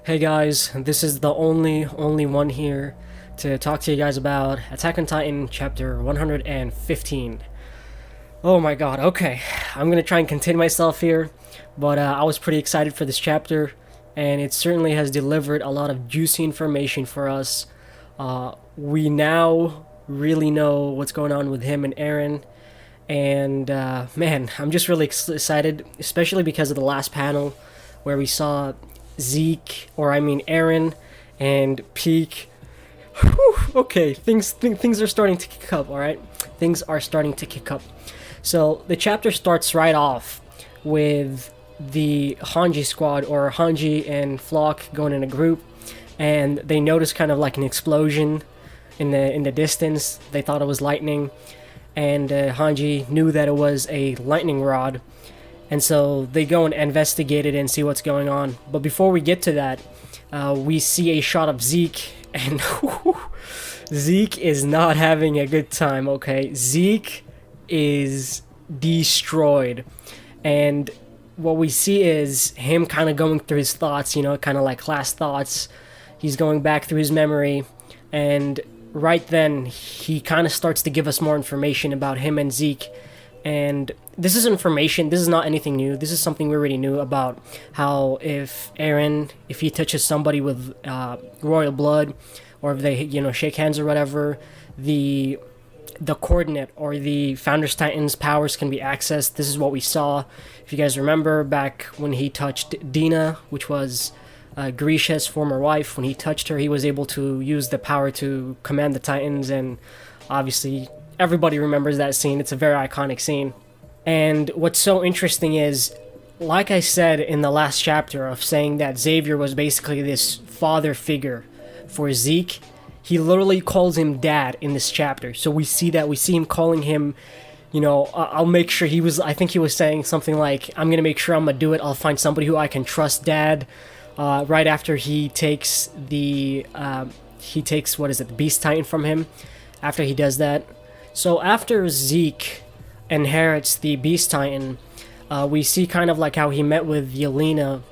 Hey guys, this is the only one here to talk to you guys about Attack on Titan chapter 115. Oh my god, okay. I'm gonna try and contain myself here, but I was pretty excited for this chapter, and it certainly has delivered a lot of juicy information for us. We now really know what's going on with him and Eren, and man, I'm just really excited, especially because of the last panel where we saw Eren and Peak. Whew, okay, things are starting to kick up. All right, things are starting to kick up. So the chapter starts right off with the Hanji squad, or Hanji and Flock, going in a group, and they notice kind of like an explosion in the distance. They thought it was lightning, and Hanji knew that it was a lightning rod. And so they go and investigate it and see what's going on. But before we get to that, we see a shot of Zeke, and Zeke is not having a good time, okay? Zeke is destroyed. And what we see is him kind of going through his thoughts, kind of like last thoughts. He's going back through his memory, and right then he kind of starts to give us more information about him and Zeke. And this is information, this is not anything new. This is something we already knew about, how if he touches somebody with royal blood, or if they, shake hands or whatever, the coordinate or the Founders Titan's powers can be accessed. This is what we saw. If you guys remember back when he touched Dina, which was Grisha's former wife, when he touched her, he was able to use the power to command the Titans, and obviously everybody remembers that scene. It's a very iconic scene. And what's so interesting is, like I said in the last chapter, of saying that Xavier was basically this father figure for Zeke, he literally calls him dad in this chapter. So we see him calling him, I'll make sure I think he was saying something like, I'm going to make sure I'm going to do it. I'll find somebody who I can trust, dad. Right after he takes the Beast Titan from him, after he does that. So after Zeke inherits the Beast Titan, we see kind of like how he met with Yelena,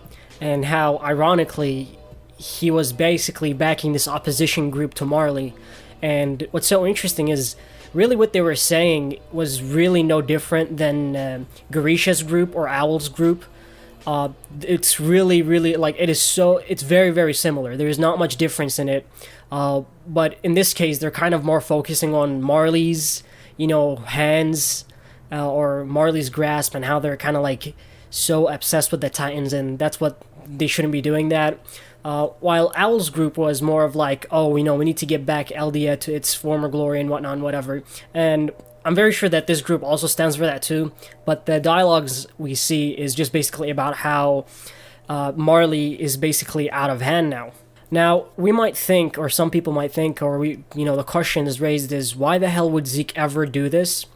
and how, ironically, he was basically backing this opposition group to Marley. And what's so interesting is, really what they were saying was really no different than Grisha's group or Owl's group. It's really, really, it's very, very similar. There's not much difference in it. But in this case, they're kind of more focusing on Marley's, hands, or Marley's grasp, and how they're kind of like so obsessed with the Titans, and that's what they shouldn't be doing that. While Owl's group was more of like, we need to get back Eldia to its former glory and whatnot and whatever. And I'm very sure that this group also stands for that too, but the dialogues we see is just basically about how Marley is basically out of hand now. Now, we might think, or some people might think, or the question is raised is, why the hell would Zeke ever do this?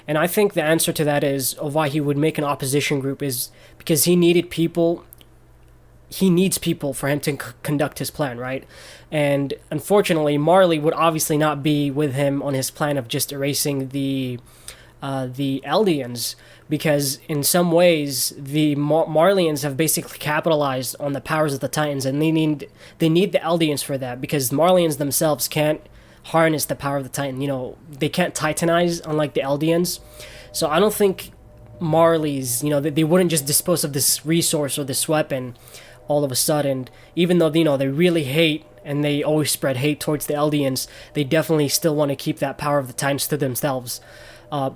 And I think the answer to that is, of why he would make an opposition group, is because he needs people for him to conduct his plan, right? And unfortunately, Marley would obviously not be with him on his plan of just erasing the Eldians, because in some ways the Marleyans have basically capitalized on the powers of the Titans, and they need the Eldians for that, because the Marleyans themselves can't harness the power of the Titan. They can't Titanize, unlike the Eldians. So I don't think Marley's, they wouldn't just dispose of this resource or this weapon all of a sudden, even though they really hate, and they always spread hate towards the Eldians. They definitely still want to keep that power of the Titans to themselves.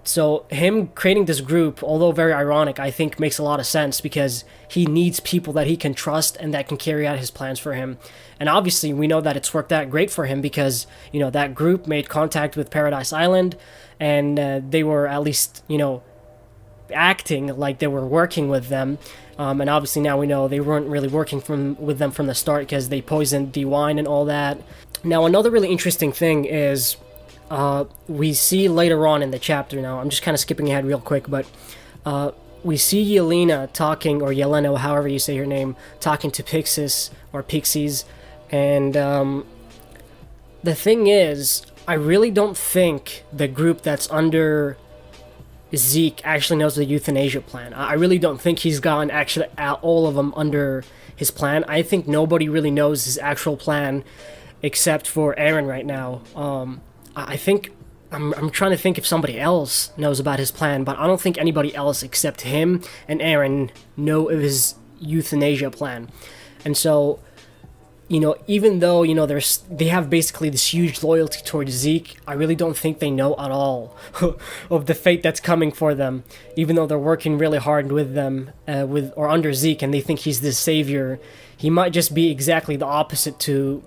So him creating this group, although very ironic, I think makes a lot of sense, because he needs people that he can trust and that can carry out his plans for him. And obviously we know that it's worked out great for him, because that group made contact with Paradise Island, and they were at least acting like they were working with them. And obviously now we know they weren't really working with them from the start, because they poisoned the wine and all that. Now, another really interesting thing is, we see later on in the chapter, now I'm just kind of skipping ahead real quick, but we see Yelena talking, or Yelena, however you say her name, talking to Pixies, and the thing is, I really don't think the group that's under Zeke actually knows the euthanasia plan. I really don't think he's gotten actually all of them under his plan. I think nobody really knows his actual plan except for Aaron right now. I think I'm trying to think if somebody else knows about his plan, but I don't think anybody else except him and Aaron know of his euthanasia plan. And so, even though, they have basically this huge loyalty towards Zeke, I really don't think they know at all of the fate that's coming for them, even though they're working really hard with them, or under Zeke, and they think he's this savior. He might just be exactly the opposite to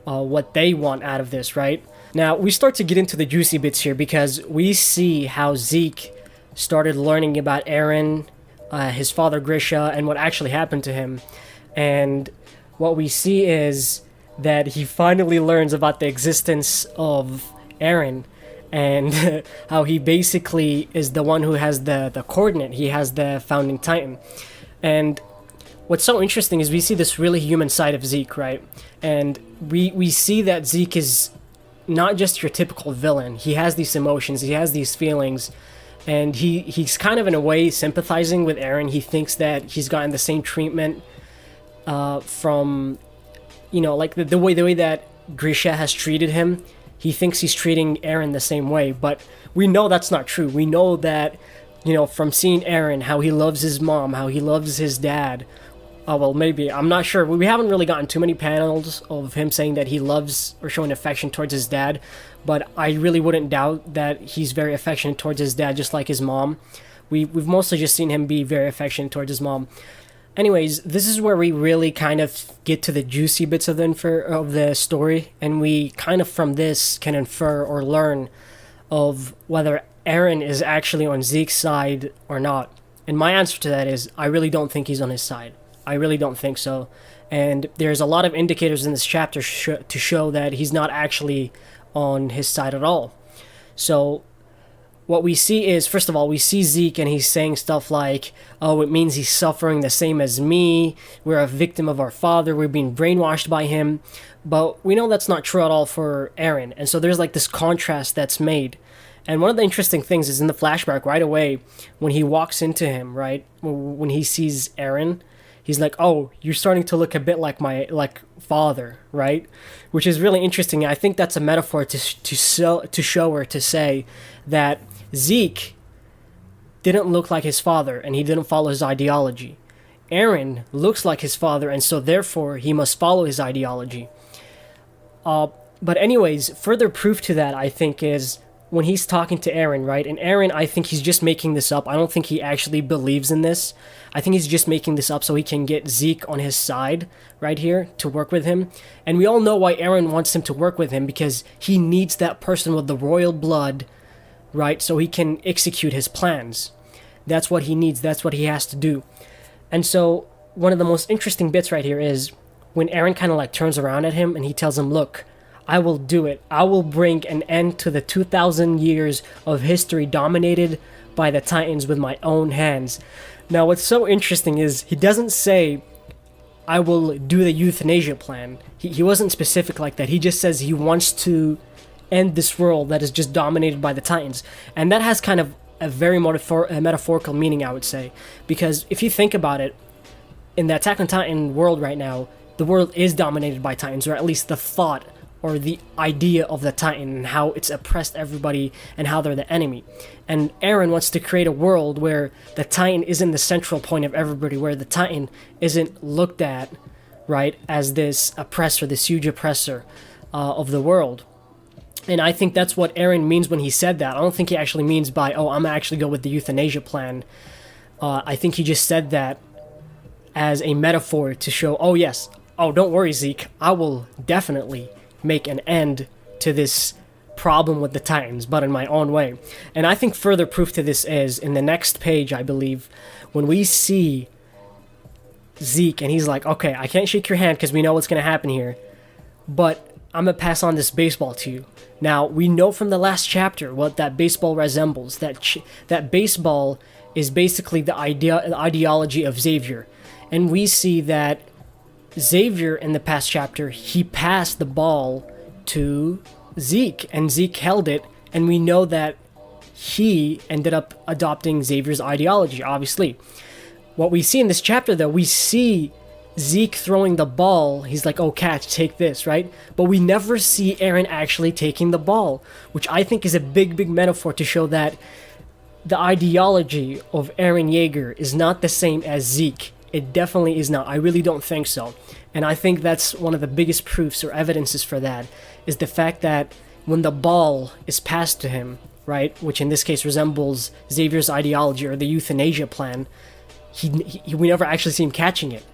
what they want out of this, right? Now, we start to get into the juicy bits here because we see how Zeke started learning about Aaron, his father Grisha, and what actually happened to him. And what we see is that he finally learns about the existence of Aaron and how he basically is the one who has the coordinate. He has the founding titan. And what's so interesting is we see this really human side of Zeke, right? And we see that Zeke is not just your typical villain. He has these emotions, he has these feelings, and he's kind of in a way sympathizing with Aaron. He thinks that he's gotten the same treatment from, like the way that Grisha has treated him. He thinks he's treating Aaron the same way, but we know that's not true. We know that, from seeing Aaron, how he loves his mom, how he loves his dad. Well, maybe. I'm not sure. We haven't really gotten too many panels of him saying that he loves or showing affection towards his dad, but I really wouldn't doubt that he's very affectionate towards his dad, just like his mom. We've mostly just seen him be very affectionate towards his mom. Anyways, this is where we really kind of get to the juicy bits of the story, and we kind of from this can infer or learn of whether Aaron is actually on Zeke's side or not. And my answer to that is I really don't think he's on his side. I really don't think so. And there's a lot of indicators in this chapter to show that he's not actually on his side at all. So what we see is, first of all, we see Zeke and he's saying stuff like, oh, it means he's suffering the same as me. We're a victim of our father. We're being brainwashed by him. But we know that's not true at all for Aaron. And so there's like this contrast that's made. And one of the interesting things is in the flashback right away, when he walks into him, right, when he sees Aaron, he's like, oh, you're starting to look a bit like my father, right? Which is really interesting. I think that's a metaphor to show or to say that Zeke didn't look like his father and he didn't follow his ideology. Aaron looks like his father, and so therefore he must follow his ideology. But anyways, further proof to that, I think, is when he's talking to Aaron, right? And Aaron, I think he's just making this up. I don't think he actually believes in this. I think he's just making this up so he can get Zeke on his side right here to work with him. And we all know why Aaron wants him to work with him, because he needs that person with the royal blood, right? So he can execute his plans. That's what he needs. That's what he has to do. And so one of the most interesting bits right here is when Aaron kind of like turns around at him and he tells him, look, I will do it. I will bring an end to the 2,000 years of history dominated by the Titans with my own hands. Now, what's so interesting is he doesn't say, I will do the euthanasia plan. He wasn't specific like that. He just says he wants to end this world that is just dominated by the Titans. And that has kind of a very metaphorical meaning, I would say. Because if you think about it, in the Attack on Titan world right now, the world is dominated by Titans, or at least the thought or the idea of the Titan and how it's oppressed everybody and how they're the enemy. And Aaron wants to create a world where the Titan isn't the central point of everybody, where the Titan isn't looked at, right, as this oppressor, this huge oppressor of the world. And I think that's what Aaron means when he said that. I don't think he actually means by, oh, I'm actually go with the euthanasia plan. I think he just said that as a metaphor to show, oh yes, oh, don't worry, Zeke, I will definitely make an end to this problem with the Titans, but in my own way. And I think further proof to this is in the next page, I believe, when we see Zeke and he's like, okay, I can't shake your hand because we know what's going to happen here, but I'm going to pass on this baseball to you. Now, we know from the last chapter what that baseball resembles. That baseball is basically the ideology of Xavier. And we see that Xavier in the past chapter, he passed the ball to Zeke, and Zeke held it, and we know that he ended up adopting Xavier's ideology, obviously. What we see in this chapter, though, we see Zeke throwing the ball, he's like, oh, catch, take this, right? But we never see Eren actually taking the ball, which I think is a big, big metaphor to show that the ideology of Eren Yeager is not the same as Zeke. It definitely is not. I really don't think so. And I think that's one of the biggest proofs or evidences for that, is the fact that when the ball is passed to him, right, which in this case resembles Xavier's ideology or the euthanasia plan, we never actually see him catching it.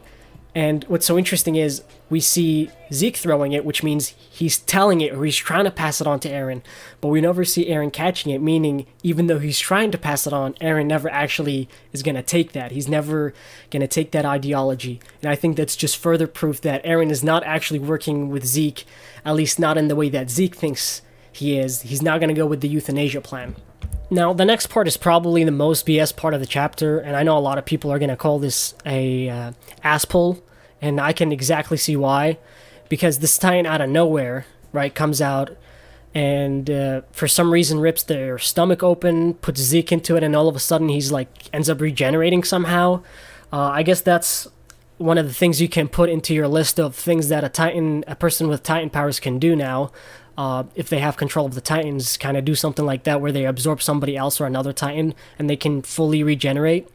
And what's so interesting is we see Zeke throwing it, which means he's telling it or he's trying to pass it on to Eren, but we never see Eren catching it, meaning even though he's trying to pass it on, Eren never actually is going to take that. He's never going to take that ideology. And I think that's just further proof that Eren is not actually working with Zeke, at least not in the way that Zeke thinks he is. He's not going to go with the euthanasia plan. Now, the next part is probably the most BS part of the chapter, and I know a lot of people are going to call this a ass pull, and I can exactly see why, because this Titan out of nowhere, right, comes out and for some reason rips their stomach open, puts Zeke into it, and all of a sudden he's like ends up regenerating somehow. I guess that's one of the things you can put into your list of things that a person with Titan powers can do now. If they have control of the Titans, kind of do something like that where they absorb somebody else or another Titan and they can fully regenerate,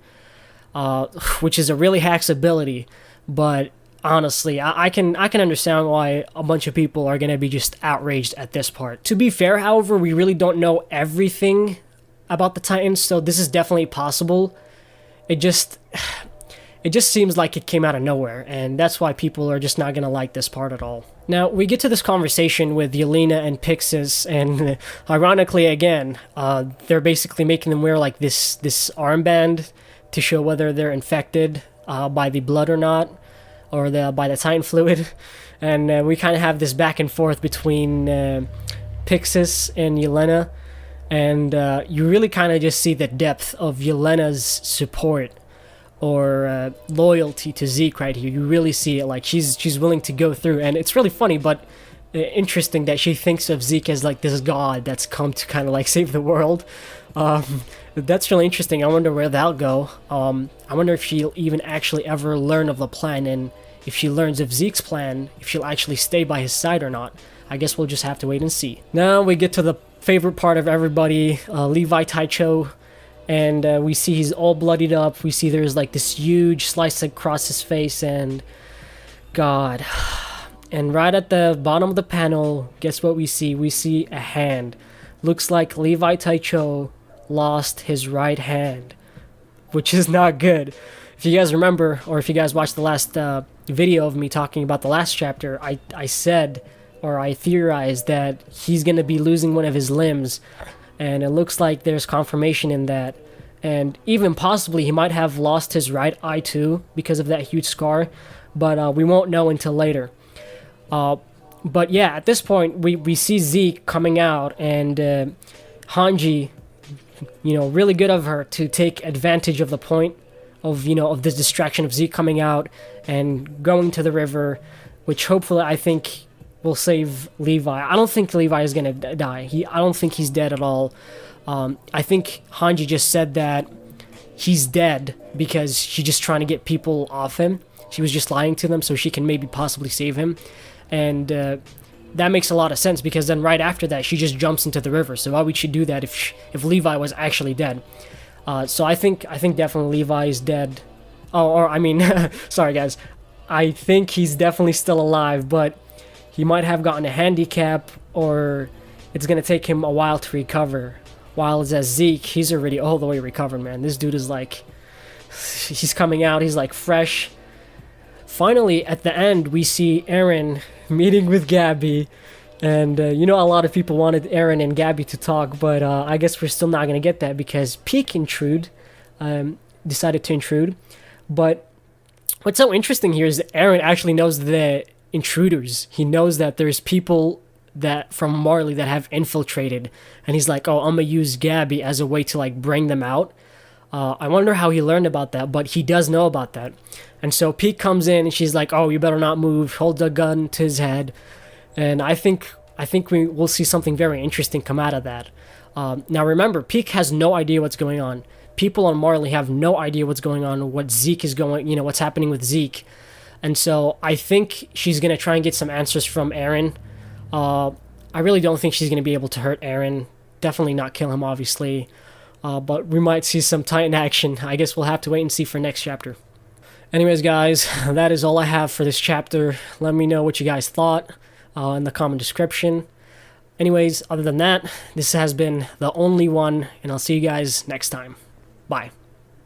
which is a really hacks ability. But honestly, I can understand why a bunch of people are going to be just outraged at this part. To be fair, however, we really don't know everything about the Titans, so this is definitely possible. It just seems like it came out of nowhere, and that's why people are just not going to like this part at all. Now, we get to this conversation with Yelena and Pixis, and ironically, again, they're basically making them wear like this armband to show whether they're infected by the blood or not, or by the Titan fluid. And we kind of have this back and forth between Pixis and Yelena, and you really kind of just see the depth of Yelena's support or loyalty to Zeke right here. You really see it, like she's willing to go through, and it's really funny but interesting that she thinks of Zeke as like this god that's come to kind of like save the world. That's really interesting. I wonder where that'll go. I wonder if she'll even actually ever learn of the plan, and if she learns of Zeke's plan, if she'll actually stay by his side or not. I guess we'll just have to wait and see. Now we get to the favorite part of everybody, Levi Taicho. And we see he's all bloodied up. We see there's like this huge slice across his face, and God. And right at the bottom of the panel, guess what we see? We see a hand. Looks like Levi Taicho lost his right hand, which is not good. If you guys remember, or if you guys watched the last video of me talking about the last chapter, I said, or I theorized that he's going to be losing one of his limbs. And it looks like there's confirmation in that. And even possibly he might have lost his right eye too because of that huge scar. But we won't know until later. But yeah, at this point, we see Zeke coming out. And Hanji, really good of her to take advantage of the point of this distraction of Zeke coming out and going to the river. Which hopefully I think will save Levi. I don't think Levi is going to die. I don't think he's dead at all. I think Hanji just said that he's dead because she's just trying to get people off him. She was just lying to them so she can maybe possibly save him. And that makes a lot of sense because then right after that she just jumps into the river. So why would she do that if Levi was actually dead? So I think definitely Levi is dead. Sorry guys. I think he's definitely still alive, but he might have gotten a handicap, or it's going to take him a while to recover. While as Zeke, he's already all the way recovered, man. This dude is like, he's coming out, he's like fresh. Finally, at the end, we see Eren meeting with Gabby. And, a lot of people wanted Eren and Gabby to talk, but I guess we're still not going to get that because Peak decided to intrude. But what's so interesting here is that Eren actually knows the intruders. He knows that there's people that from Marley that have infiltrated, and he's like, oh, I'm gonna use Gabby as a way to like bring them out. I wonder how he learned about that, but he does know about that. And so Pete comes in and she's like, oh, you better not move, hold the gun to his head. And I think we will see something very interesting come out of that. Now remember, Peak has no idea what's going on. People on Marley have no idea what's going on, what Zeke is going, what's happening with Zeke. And so I think she's going to try and get some answers from Eren. I really don't think she's going to be able to hurt Eren. Definitely not kill him, obviously. But we might see some Titan action. I guess we'll have to wait and see for next chapter. Anyways, guys, that is all I have for this chapter. Let me know what you guys thought in the comment description. Anyways, other than that, this has been the Only One, and I'll see you guys next time. Bye.